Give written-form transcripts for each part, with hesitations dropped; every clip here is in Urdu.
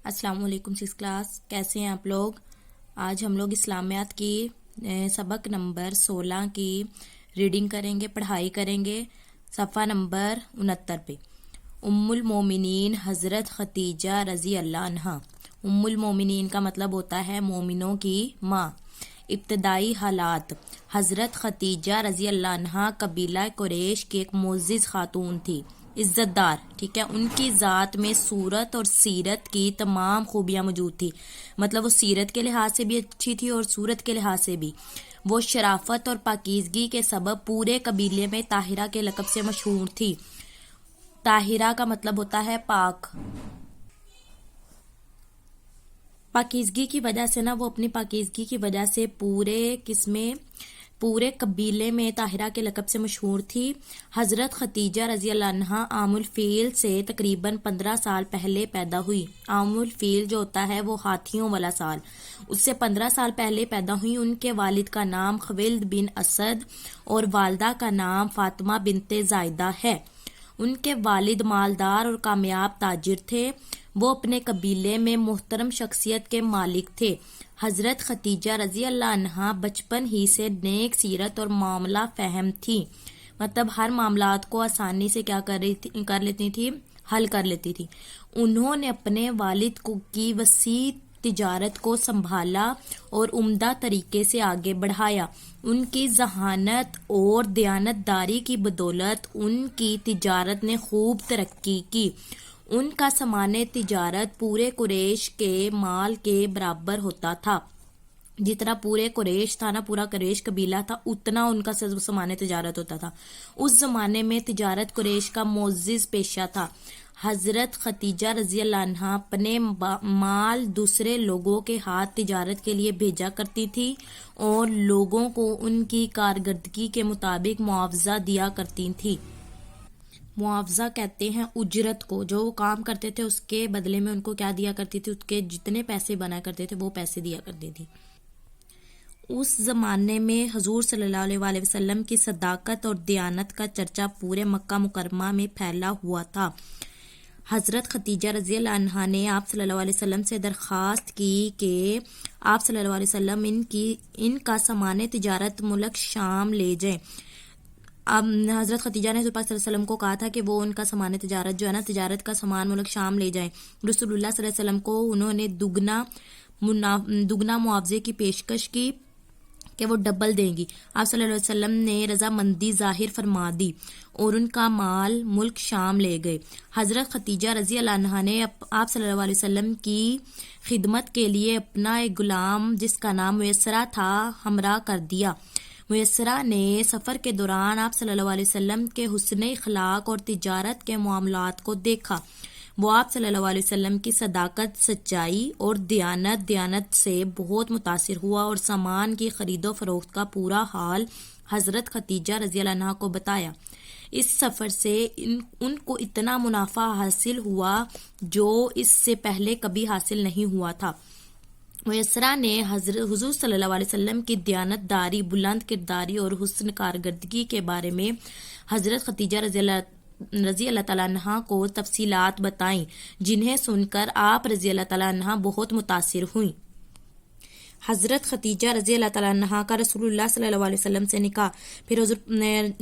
السلام علیکم سکس کلاس، کیسے ہیں آپ لوگ؟ آج ہم لوگ اسلامیات کی سبق نمبر 16 کی ریڈنگ کریں گے، پڑھائی کریں گے، صفحہ نمبر 69 پہ۔ ام المومنین حضرت ختیجہ رضی اللہ عنہا۔ ام المومنین کا مطلب ہوتا ہے مومنوں کی ماں۔ ابتدائی حالات: حضرت ختیجہ رضی اللہ عنہا قبیلہ قریش کی ایک معزز خاتون تھی، عزت دار، ٹھیک ہے۔ ان کی ذات میں صورت اور سیرت کی تمام خوبیاں موجود تھی، مطلب وہ سیرت کے لحاظ سے بھی اچھی تھی اور صورت کے لحاظ سے بھی۔ وہ شرافت اور پاکیزگی کے سبب پورے قبیلے میں طاہرہ کے لقب سے مشہور تھی۔ طاہرہ کا مطلب ہوتا ہے پاک۔ پاکیزگی کی وجہ سے وہ اپنی پاکیزگی کی وجہ سے پورے قبیلے میں طاہرہ کے لقب سے مشہور تھی۔ حضرت ختیجہ رضی اللہ عنہا عام الفیل سے تقریباً 15 سال پہلے پیدا ہوئی۔ عام الفیل جو ہوتا ہے وہ ہاتھیوں والا سال، اس سے 15 سال پہلے پیدا ہوئی۔ ان کے والد کا نام خویلد بن اسد اور والدہ کا نام فاطمہ بنت زائدہ ہے۔ ان کے والد مالدار اور کامیاب تاجر تھے۔ وہ اپنے قبیلے میں محترم شخصیت کے مالک تھے۔ حضرت ختیجہ رضی اللہ عنہا بچپن ہی سے نیک سیرت اور معاملہ فہم تھی، مطلب ہر معاملات کو آسانی سے کر لیتی تھی، حل کر لیتی تھی۔ انہوں نے اپنے والد کی وسیع تجارت کو سنبھالا اور عمدہ طریقے سے آگے بڑھایا۔ ان کی ذہانت اور دیانتداری کی بدولت ان کی تجارت نے خوب ترقی کی۔ ان کا سامان تجارت پورے قریش کے مال کے برابر ہوتا تھا۔ جتنا پورے قریش تھا پورا قریش قبیلہ تھا، اتنا ان کا سامان تجارت ہوتا تھا۔ اس زمانے میں تجارت قریش کا معزز پیشہ تھا۔ حضرت ختیجہ رضی اللہ عنہا اپنے مال دوسرے لوگوں کے ہاتھ تجارت کے لیے بھیجا کرتی تھی اور لوگوں کو ان کی کارکردگی کے مطابق معاوضہ دیا کرتی تھی۔ معاوضہ کہتے ہیں اجرت کو، جو وہ کام کرتے تھے اس کے بدلے میں ان کو کیا دیا کرتی تھی، اس کے جتنے پیسے بنا کرتے تھے وہ پیسے دیا کرتی تھی۔ اس زمانے میں حضور صلی اللہ علیہ وسلم کی صداقت اور دیانت کا چرچا پورے مکہ مکرمہ میں پھیلا ہوا تھا۔ حضرت ختیجہ رضی اللہ عنہا نے آپ صلی اللہ علیہ وسلم سے درخواست کی کہ آپ صلی اللہ علیہ وسلم ان کا سامان تجارت ملک شام لے جائیں۔ اب حضرت ختیجہ نے رسول پاک صلی اللہ علیہ وسلم کو کہا تھا کہ وہ ان کا سامان تجارت جو ہے تجارت کا سامان ملک شام لے جائیں۔ رسول اللہ صلی اللہ علیہ وسلم کو انہوں نے دگنا معاوضے کی پیشکش کی کہ وہ ڈبل دیں گی۔ آپ صلی اللہ علیہ وسلم نے رضامندی ظاہر فرما دی اور ان کا مال ملک شام لے گئے۔ حضرت ختیجہ رضی اللہ عنہا نے آپ صلی اللہ علیہ وسلم کی خدمت کے لیے اپنا ایک غلام جس کا نام میسرہ تھا ہمراہ کر دیا۔ میسرہ نے سفر کے دوران آپ صلی اللہ علیہ وسلم کے حسن اخلاق اور تجارت کے معاملات کو دیکھا۔ وہ آپ صلی اللہ علیہ وسلم کی صداقت، سچائی اور دیانت سے بہت متاثر ہوا اور سامان کی خرید و فروخت کا پورا حال حضرت ختیجہ رضی اللہ عنہا کو بتایا۔ اس سفر سے ان کو اتنا منافع حاصل ہوا جو اس سے پہلے کبھی حاصل نہیں ہوا تھا۔ میسرہ نے حضور صلی اللہ علیہ وسلم کی دیانت داری، بلند کرداری اور حسن کارکردگی کے بارے میں حضرت ختیجہ رضی اللہ تعالیٰ عنہا کو تفصیلات بتائیں، جنہیں سن کر آپ رضی اللہ تعالیٰ عنہا بہت متاثر ہوئیں۔ حضرت ختیجہ رضی اللہ تعالیٰ عنہا کا رسول اللہ صلی اللہ علیہ وسلم سے نکاح۔ پھر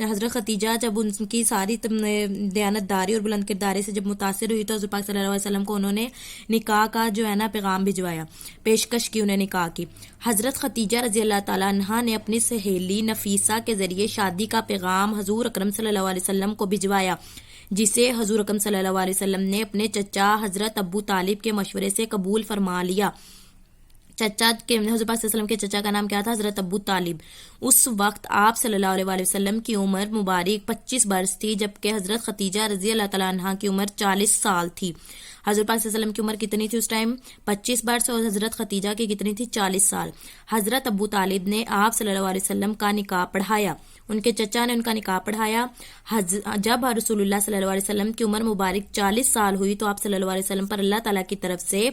حضرت ختیجہ جب ان کی ساری دیانتداری اور بلند کرداری سے جب متاثر ہوئی تو حضور پاک صلی اللہ علیہ وسلم کو انہوں نے نکاح کا پیغام بھجوایا، پیشکش کی، انہیں نکاح کی۔ حضرت ختیجہ رضی اللہ تعالیٰ عنہا نے اپنی سہیلی نفیسہ کے ذریعے شادی کا پیغام حضور اکرم صلی اللہ علیہ وسلم کو بھجوایا، جسے حضور اکرم صلی اللہ علیہ وسلم نے اپنے چچا حضرت ابو طالب کے مشورے سے قبول فرما لیا۔ حضور پاک صلی اللہ علیہ وسلم کے چچا کا نام کیا تھا؟ حضرت ابو طالب۔ اس وقت آپ صلی اللہ علیہ وسلم کی عمر مبارک 25 برس تھی، جبکہ حضرت ختیجہ رضی اللہ تعالیٰ عنہا کی عمر 40 سال تھی۔ حضور پاک صلی اللہ علیہ وسلم کی عمر کتنی تھی اس ٹائم؟ 25 برس، اور حضرت ختیجہ کی کتنی تھی؟ 40 سال۔ حضرت ابو طالب نے آپ صلی اللہ علیہ وسلم کا نکاح پڑھایا، ان کے چچا نے ان کا نکاح پڑھایا۔ جب رسول اللہ صلی اللہ علیہ وسلم کی عمر مبارک 40 سال ہوئی تو آپ صلی اللہ علیہ وسلم پر اللہ تعالیٰ کی طرف سے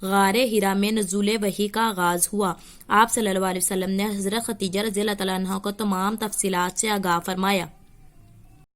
غار حرا میں نزول وحی کا آغاز ہوا۔ آپ صلی اللہ علیہ وسلم نے حضرت ختیجہ رضی اللہ تعالیٰ عنہ کو تمام تفصیلات سے آگاہ فرمایا۔